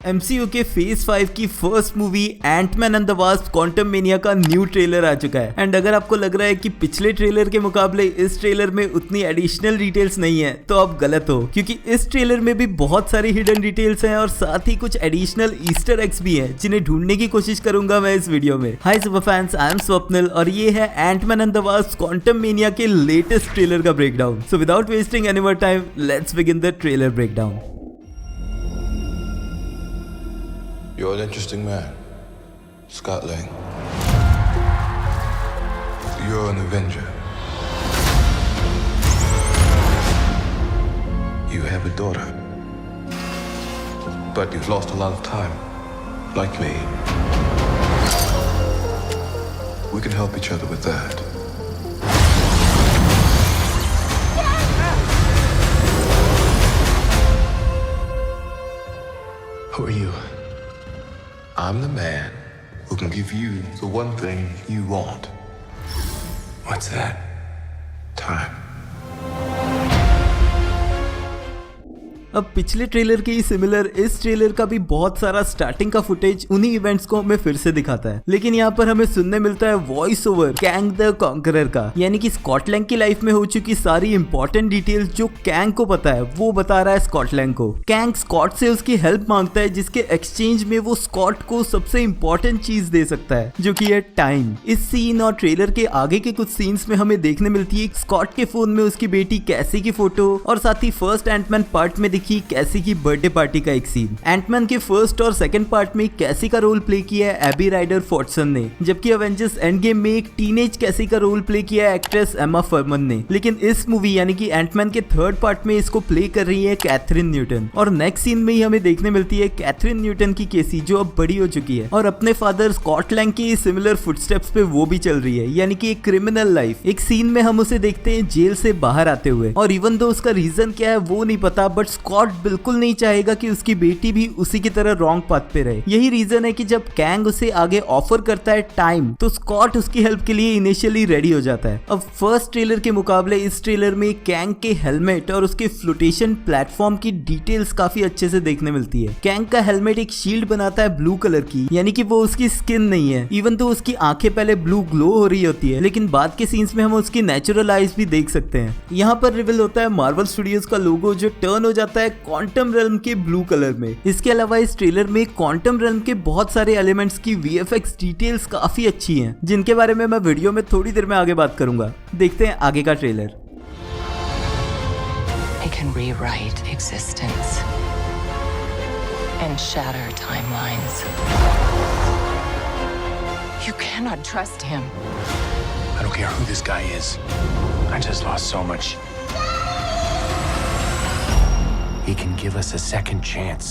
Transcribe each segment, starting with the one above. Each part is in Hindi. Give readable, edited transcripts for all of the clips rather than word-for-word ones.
MCU के फेज 5 की first movie Ant Man and the Wasp Quantumania का न्यू ट्रेलर आ चुका है। एंड अगर आपको लग रहा है कि पिछले ट्रेलर के मुकाबले इस ट्रेलर में उतनी एडिशनल डिटेल्स नहीं है तो आप गलत हो, क्योंकि इस ट्रेलर में भी बहुत सारी हिडन डिटेल्स हैं और साथ ही कुछ एडिशनल ईस्टर एग्स भी हैं जिन्हें ढूंढने की कोशिश करूंगा मैं इस वीडियो में। Hi super fans, I am Swapnil और ये है Ant Man and the Wasp Quantumania के लेटेस्ट ट्रेलर का breakdown. So without wasting any more time, let's begin the trailer breakdown. You're an interesting man, Scott Lang. You're an Avenger. You have a daughter, but you've lost a lot of time, like me. We can help each other with that. Who are you? I'm the man who can give you the one thing you want. What's that? Time. अब पिछले ट्रेलर के ही सिमिलर इस ट्रेलर का भी बहुत सारा स्टार्टिंग का फुटेज उन्हीं इवेंट्स को हमें फिर से दिखाता है, लेकिन यहाँ पर हमें सुनने मिलता है voice over Kang the conqueror का, यानी कि स्कॉट लैंग की लाइफ में हो चुकी सारी इंपॉर्टेंट डिटेल्स जो कैंग को पता है वो बता रहा है स्कॉट लैंग को। कैंग स्कॉट से उसकी हेल्प मांगता है जिसके एक्सचेंज में वो स्कॉट को सबसे इंपॉर्टेंट चीज दे सकता है जो कि है टाइम। इस सीन और ट्रेलर के आगे के कुछ सीन्स में हमें देखने मिलती है स्कॉट के फोन में उसकी बेटी कैसी की फोटो और साथ ही फर्स्ट एंटमैन पार्ट में की कैसी की बर्थडे पार्टी का एक सीन। एंटमैन के फर्स्ट और सेकंड पार्ट में कैसी का रोल प्ले किया है एबी राइडर फॉर्टसन ने, जबकि एवेंजर्स एंड गेम में एक टीनेज कैसी का रोल प्ले किया है एक्ट्रेस एमा फर्मन ने। लेकिन इस मूवी यानी कि एंटमैन के थर्ड पार्ट में इसको प्ले कर रही है कैथरीन न्यूटन, और नेक्स्ट सीन में ही हमें देखने मिलती है कैथरीन न्यूटन की केसी जो अब बड़ी हो चुकी है और अपने फादर स्कॉट लैंग की सिमिलर फुटस्टेप्स पे वो भी चल रही है, यानी कि एक क्रिमिनल लाइफ। एक सीन में हम उसे देखते हैं जेल से बाहर आते हुए, और इवन दो उसका रीजन क्या है वो नहीं पता, बट स्कॉट बिल्कुल नहीं चाहेगा कि उसकी बेटी भी उसी की तरह रॉन्ग पाथ पे रहे। यही रीजन है कि जब कैंग उसे आगे ऑफर करता है टाइम तो स्कॉट उसकी हेल्प के लिए इनिशियली रेडी हो जाता है। अब फर्स्ट ट्रेलर के मुकाबले इस ट्रेलर में कैंग के हेलमेट और उसके फ्लोटेशन प्लेटफॉर्म की डिटेल्स काफी अच्छे से देखने मिलती है। कैंग का हेलमेट एक शील्ड बनाता है ब्लू कलर की, यानी कि वो उसकी स्किन नहीं है। इवन तो उसकी आंखें पहले ब्लू ग्लो हो रही होती है, लेकिन बाद के सीन्स में हम उसकी नेचुरल आईज भी देख सकते हैं। यहाँ पर रिवील होता है मार्वल स्टूडियोज का लोगो जो टर्न हो जाता है क्वांटम रेल्म के ब्लू कलर में। इसके अलावा इस ट्रेलर में क्वांटम रेल्म के बहुत सारे एलिमेंट्स की VFX डिटेल्स काफी अच्छी हैं, जिनके बारे में मैं वीडियो में थोड़ी देर में आगे बात करूंगा। देखते हैं आगे का trailer. It can rewrite existence and shatter timelines. You cannot trust him. I don't care who this guy is. I just lost so much. He can give us a second chance.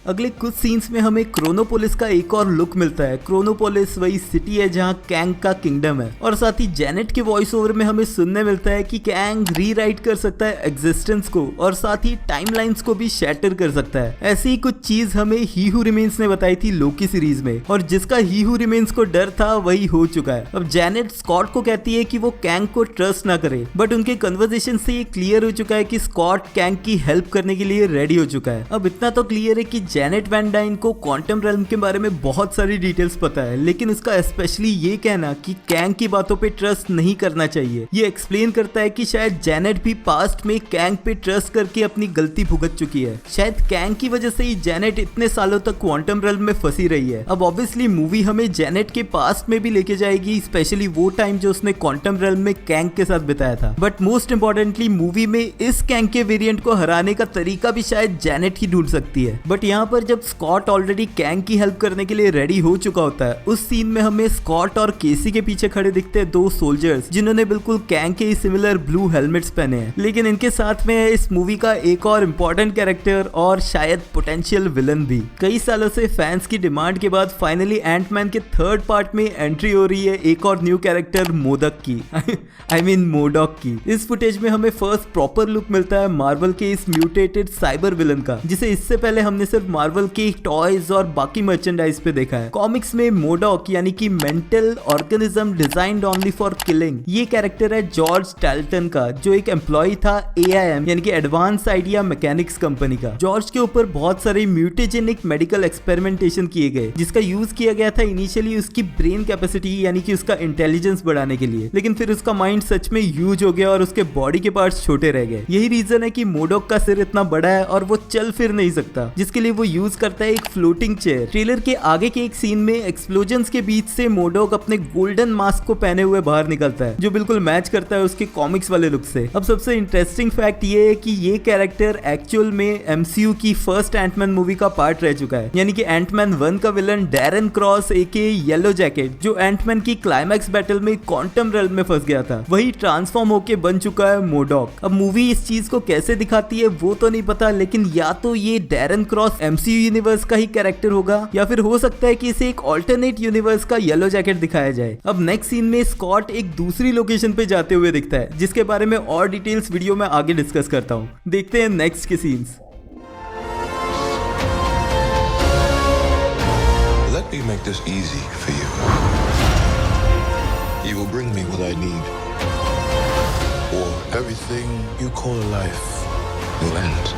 अगले कुछ सीन्स में हमें क्रोनोपोलिस का एक और लुक मिलता है। क्रोनोपोलिस वही सिटी है जहां कैंग का किंगडम है, और साथ ही जेनेट के वॉइस ओवर में हमें सुनने मिलता है कि कैंग रीराइट कर सकता है एग्जिस्टेंस को और साथ ही टाइमलाइंस को भी शैटर कर सकता है। ऐसी ही कुछ चीज हमें ही हू रिमेन्स ने बताई थी लोकी सीरीज में, और जिसका ही हू रिमेन्स को डर था वही हो चुका है। अब जेनेट स्कॉट को कहती है कि वो कैंग को ट्रस्ट ना करे, बट उनके कन्वर्सेशन से ये क्लियर हो चुका है कि स्कॉट कैंग की हेल्प करने के लिए रेडी हो चुका है। अब इतना तो क्लियर है कि जेनेट वैन डाइन को क्वांटम रेल्म के बारे में बहुत सारी डिटेल्स पता है, लेकिन उसका स्पेशली ये कहना कि कैंग की बातों पे ट्रस्ट नहीं करना चाहिए ये एक्सप्लेन करता है कि शायद जेनेट भी पास्ट में कैंग पे ट्रस्ट करके अपनी गलती भुगत चुकी है। शायद कैंग की वजह से ही जेनेट इतने सालों तक क्वांटम रेल्म में फंसी रही है। अब ऑब्वियसली मूवी हमें जेनेट के पास्ट में भी लेके जाएगी, स्पेशली वो टाइम जो उसने क्वांटम रेल्म में कैंग के साथ बिताया था। बट मोस्ट इंपॉर्टेंटली मूवी में इस कैंग के वेरिएंट को हराने का तरीका भी शायद जेनेट ही ढूंढ सकती है। बट यहाँ पर जब स्कॉट ऑलरेडी कैंग की हेल्प करने के लिए रेडी हो चुका होता है, उस सीन में हमें स्कॉट और केसी के पीछे खड़े दिखते हैं दो सोल्जर्स जिन्होंने बिल्कुल कैंग के सिमिलर ब्लू हेलमेट्स पहने हैं। लेकिन इनके साथ में है इस मूवी का एक और इम्पोर्टेंट कैरेक्टर और शायद पोटेंशियल विलन भी। कई सालों से फैंस की डिमांड के बाद फाइनली एंटमैन के थर्ड पार्ट में एंट्री हो रही है एक और न्यू कैरेक्टर मोदक की आई मीन मोडॉक की। इस फुटेज में हमें फर्स्ट प्रॉपर लुक मिलता है मार्वल के इस म्यूटेटेड साइबर विलन का, जिसे इससे पहले हमने सिर्फ मार्वल के टॉयज और बाकी मर्चेंडाइज पे देखा है। कॉमिक्स में मोडॉक यानी कि mental organism designed only for killing, ये कैरेक्टर है जॉर्ज टैल्टन का, जो एक एम्प्लॉय था AIM यानी कि एडवांस आइडिया मैकेनिक्स कंपनी का। जॉर्ज के ऊपर बहुत सारे म्यूटेजेनिक मेडिकल एक्सपेरिमेंटेशन किए गए, जिसका यूज किया गया था इनिशियली उसकी ब्रेन कैपेसिटी यानी कि उसका इंटेलिजेंस बढ़ाने के लिए, लेकिन फिर उसका माइंड सच में यूज हो गया और उसके बॉडी के पार्ट्स छोटे रह गए। यही रीजन है कि मोडॉक का सिर इतना बड़ा है और वो चल फिर नहीं सकता, जिसके लिए वो यूज करता है एक फ्लोटिंग चेयर। ट्रेलर के आगे के एक सीन में एक्सप्लोजन्स के बीच से मोडॉक अपने गोल्डन मास्क को पहने हुए बाहर निकलता है, जो बिल्कुल मैच करता है उसके कॉमिक्स वाले लुक से। अब सबसे इंटरेस्टिंग फैक्ट ये है कि ये कैरेक्टर एक्चुअल में MCU की फर्स्ट एंटमैन मूवी का पार्ट रह चुका है, यानी कि एंटमैन 1 का विलन डैरन क्रॉस एके येलो जैकेट, जो एंटमैन की क्लाइमैक्स बैटल में क्वांटम रेल्म में फंस गया था, वही ट्रांसफॉर्म होके बन चुका है मोडॉक। अब मूवी इस चीज को कैसे दिखाती है वो तो नहीं पता, लेकिन या तो ये डैरन क्रॉस MCU यूनिवर्स का ही कैरेक्टर होगा, या फिर हो सकता है कि इसे एक ऑल्टरनेट यूनिवर्स का येलो जैकेट दिखाया जाए। अब नेक्स्ट सीन में स्कॉट एक दूसरी लोकेशन पे जाते हुए दिखता है, जिसके बारे में और डिटेल्स वीडियो में आगे डिस्कस करता हूँ। देखते हैं नेक्स्ट के scenes. Let me make this easy for you. You will bring me what I need, or everything you call a life will end.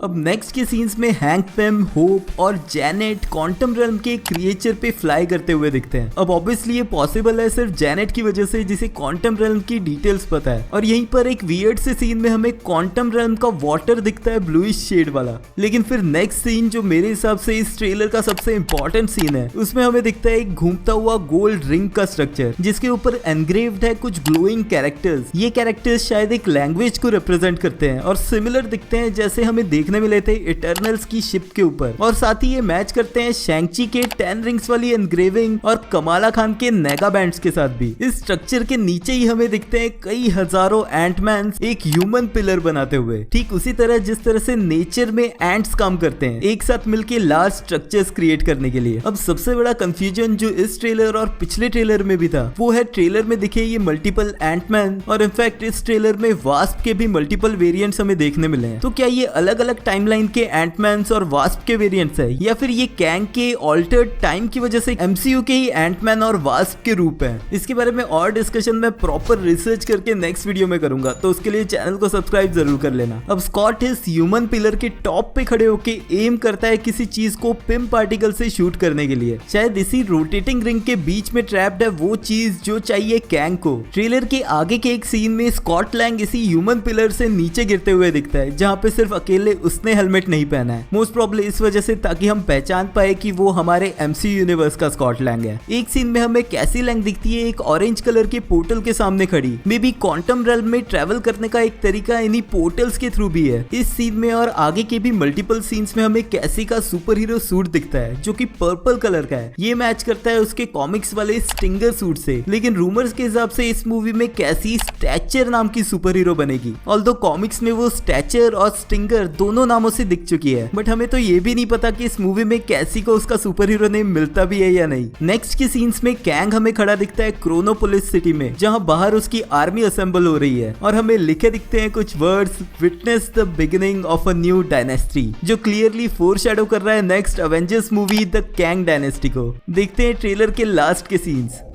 अब नेक्स्ट के सीन्स में हैंक पेम, होप और जैनेट क्वांटम रेल्म के क्रिएचर पे फ्लाई करते हुए दिखते हैं। अब ऑब्वियसली ये पॉसिबल है सिर्फ जैनेट की वजह से, जिसे क्वांटम रेल्म की डिटेल्स पता है। और यहीं पर एक वियर्ड से सीन में हमें क्वांटम रेल्म का वाटर दिखता है ब्लूइश शेड वाला। लेकिन फिर नेक्स्ट सीन जो मेरे हिसाब से इस ट्रेलर का सबसे इंपॉर्टेंट सीन है, उसमें हमें दिखता है एक घूमता हुआ गोल्ड रिंग का स्ट्रक्चर, जिसके ऊपर एनग्रेव्ड है कुछ ग्लोइंग कैरेक्टर्स। ये कैरेक्टर्स शायद एक लैंग्वेज को रिप्रेजेंट करते हैं और सिमिलर दिखते हैं जैसे हमें देखने मिले थे इटर्नल्स की शिप के ऊपर, और साथ ही ये मैच करते हैं शैंग-ची के 10 रिंग्स वाली एनग्रेविंग और कमाला खान के नेगा बैंड्स के साथ भी। इस स्ट्रक्चर के नीचे ही हमें दिखते हैं कई हजारों एंटमैन एक ह्यूमन पिलर बनाते हुए, ठीक उसी तरह जिस तरह से नेचर में एंट्स काम करते हैं एक साथ मिलके लार्ज स्ट्रक्चर्स क्रिएट करने के लिए। अब सबसे बड़ा कंफ्यूजन जो इस ट्रेलर और पिछले ट्रेलर में भी था, वो है ट्रेलर में दिखे ये मल्टीपल एंटमैन, और इनफैक्ट इस ट्रेलर में वास्प के भी मल्टीपल वेरिएंट्स हमें देखने मिले हैं। तो क्या ये अलग अलग टाइमलाइन के एंटमैन्स और वास्प के वेरिएंट्स है, या फिर ये कैंग के ऑल्टर्ड टाइम की वजह से MCU के ही एंटमैन और वास्प के रूप है? इसके बारे में और डिस्कशन में प्रॉपर रिसर्च करके नेक्स्ट वीडियो में करूंगा, तो उसके लिए चैनल को सब्सक्राइब जरूर कर लेना। अब स्कॉट इस ह्यूमन पिलर के टॉप पे खड़े होके एम करता है किसी चीज को पिम पार्टिकल से शूट करने के लिए। शायद इसी रोटेटिंग रिंग के बीच में ट्रैप्ड है वो चीज जो चाहिए कैंग को। ट्रेलर के आगे के एक सीन में स्कॉट लैंग इसी ह्यूमन पिलर से नीचे गिरते हुए दिखता है, जहाँ पे सिर्फ अकेले उसने हेलमेट नहीं पहना है, मोस्ट प्रॉब्ली इस वजह से ताकि हम पहचान पाए कि वो हमारे MCU यूनिवर्स का स्कॉट लैंग है। एक सीन में हमें कैसी लैंग दिखती है एक ऑरेंज कलर के पोर्टल के सामने खड़ी। मे बी क्वांटम रेल्म में ट्रेवल करने का एक तरीका इन्हीं पोर्टल्स के थ्रू भी है। इस सीन में और आगे के भी मल्टीपल सीन्स में हमें कैसी का सुपर हीरो सूट दिखता है, जो कि पर्पल कलर का है। ये मैच करता है उसके कॉमिक्स वाले स्टिंगर सूट से, लेकिन रूमर्स के हिसाब से इस मूवी में कैसी स्टैचर नाम की सुपर हीरो बनेगी। ऑल्दो कॉमिक्स में वो स्टैचर और स्टिंगर दोनों नामों से दिख चुकी है, बट हमें तो ये भी नहीं पता कि इस मूवी में कैसी को उसका सुपर हीरो नेम मिलता भी है या नहीं। नेक्स्ट के सीन्स में कैंग हमें खड़ा दिखता है क्रोनोपोलिस सिटी में, जहां बाहर उसकी आर्मी असेंबल हो रही है, और हमें लिखे दिखते हैं कुछ words, witness the beginning of a new dynasty, जो क्लियरली फोरशैडो कर रहा है next Avengers movie the Kang dynasty को। देखते हैं ट्रेलर के लास्ट के scenes.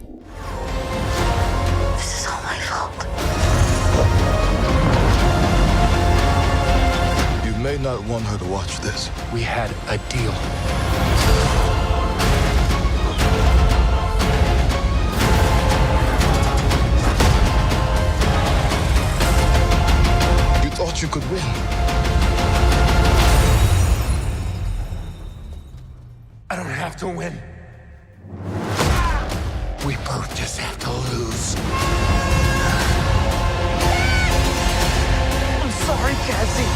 You may not want her to watch this. We had a deal. You thought you could win. I don't have to win. We both just have to lose. I'm sorry, Cassie.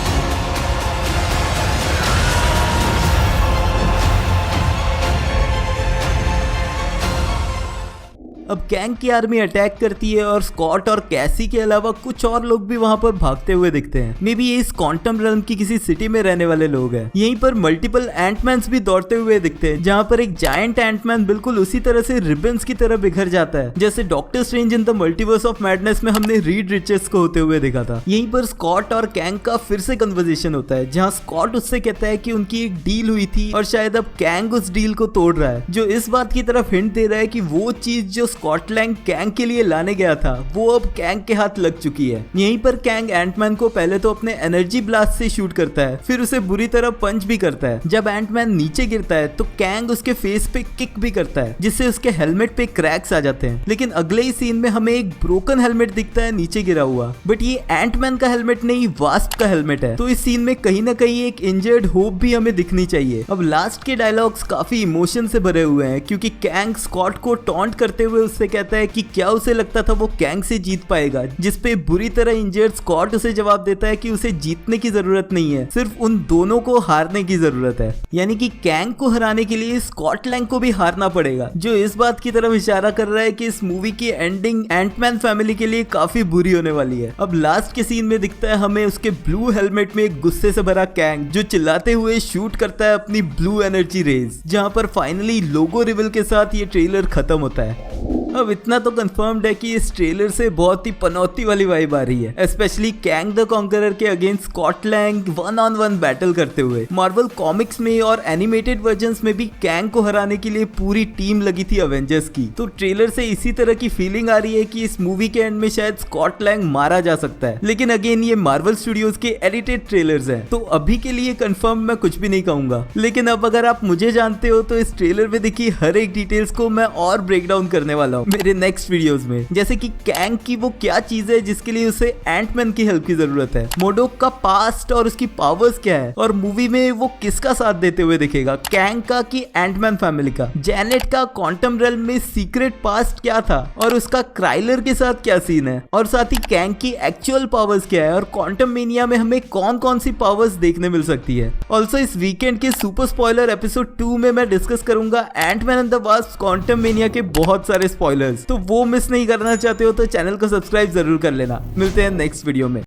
अब कैंग की आर्मी अटैक करती है और स्कॉट और कैसी के अलावा कुछ और लोग भी वहां पर भागते हुए दिखते हैं। मे बी ये इस क्वांटम realm की किसी सिटी में रहने वाले लोग हैं। यहीं पर मल्टीपल एंटमैन्स भी दौड़ते हुए दिखते हैं, जहां पर एक जायंट एंटमैन बिल्कुल उसी तरह से रिबन्स की तरह बिखर जाता है जैसे doctor strange in the multiverse of madness में हमने रीड रिचर्ड्स को होते हुए देखा था। यहीं पर स्कॉट और कैंग का फिर से कन्वर्सेशन होता है, जहां स्कॉट उससे कहता है कि उनकी एक डील हुई थी और शायद अब कैंग उस डील को तोड़ रहा है, जो इस बात की तरफ हिंट दे रहा है कि वो चीज जो स्कॉट लैंग कैंग के लिए लाने गया था वो अब कैंग के हाथ लग चुकी है। यहीं पर कैंग एंटमैन को पहले तो अपने एनर्जी ब्लास्ट से शूट करता है, फिर उसे बुरी तरह पंच भी करता है। जब एंटमैन नीचे गिरता है तो कैंग उसके फेस पे किक भी करता है, जिससे उसके हेलमेट पे क्रैक्स आ जाते हैं। लेकिन अगले ही सीन में हमें एक ब्रोकन हेलमेट दिखता है नीचे गिरा हुआ, बट ये एंटमैन का हेलमेट नहीं, वास्प का हेलमेट है। तो इस सीन में कहीं ना कहीं एक इंजर्ड होप भी हमें दिखनी चाहिए। अब लास्ट के डायलॉग्स काफी इमोशन से भरे हुए हैं, क्योंकि कैंग स्कॉट को टॉन्ट करते हुए उससे कहता है कि क्या उसे लगता था वो कैंग से जीत पाएगा, जिसपे बुरी तरह इंजर्ड स्कॉट उसे जवाब देता है कि उसे जीतने की जरूरत नहीं है, सिर्फ उन दोनों को हारने की जरूरत है। यानी कि कैंग को हराने के लिए स्कॉट लैंग को भी हारना पड़ेगा, जो इस बात की तरफ इशारा कर रहा है कि इस मूवी की एंडिंग एंटमैन फैमिली के लिए काफी बुरी होने वाली है। अब लास्ट के सीन में दिखता है हमें उसके ब्लू हेलमेट में एक गुस्से से भरा कैंग, जो चिल्लाते हुए शूट करता है अपनी ब्लू एनर्जी रेज, जहां पर फाइनली लोगो रिवील के साथ ये ट्रेलर खत्म होता है। अब इतना तो कंफर्म्ड है कि इस ट्रेलर से बहुत ही पनौती वाली वाइब आ रही है, स्पेशली कैंग द कॉन्करर के against Scott Lang 1-on-1 battle करते हुए। मार्वल कॉमिक्स में और एनिमेटेड वर्जन्स में भी कैंग को हराने के लिए पूरी टीम लगी थी अवेंजर्स की। तो ट्रेलर से इसी तरह की फीलिंग आ रही है कि इस मूवी के एंड में शायद स्कॉट लैंग मारा जा सकता है। लेकिन अगेन ये मार्वल स्टूडियोज के एडिटेड ट्रेलर्स हैं, तो अभी के लिए कंफर्म मैं कुछ भी नहीं कहूंगा। लेकिन अब अगर आप मुझे जानते हो तो इस ट्रेलर में देखिए हर एक डिटेल्स को मैं और ब्रेक डाउन करने वाला हूँ मेरे नेक्स्ट वीडियोस में, जैसे कि कैंग की वो क्या चीज है जिसके लिए उसे एंटमैन की हेल्प की जरूरत है, मोडोक का पास्ट और उसकी पावर्स क्या है, और मूवी में वो किसका साथ देते हुए दिखेगा, कैंग का कि एंटमैन फैमिली का, जैनेट का क्वांटम रेल्म में सीक्रेट पास्ट क्या था और उसका क्राइलर के साथ क्या सीन है, और साथ ही कैंग की एक्चुअल पावर्स क्या है और क्वांटम मेनिया में हमें कौन कौन सी पावर्स देखने मिल सकती है। ऑल्सो इस वीकेंड के सुपर स्पॉइलर एपिसोड 2 में मैं डिस्कस करूंगा Ant Man and the Wasp Quantumania के बहुत सारे स्पॉइलर्स, तो वो मिस नहीं करना चाहते हो तो चैनल को सब्सक्राइब जरूर कर लेना। मिलते हैं नेक्स्ट वीडियो में।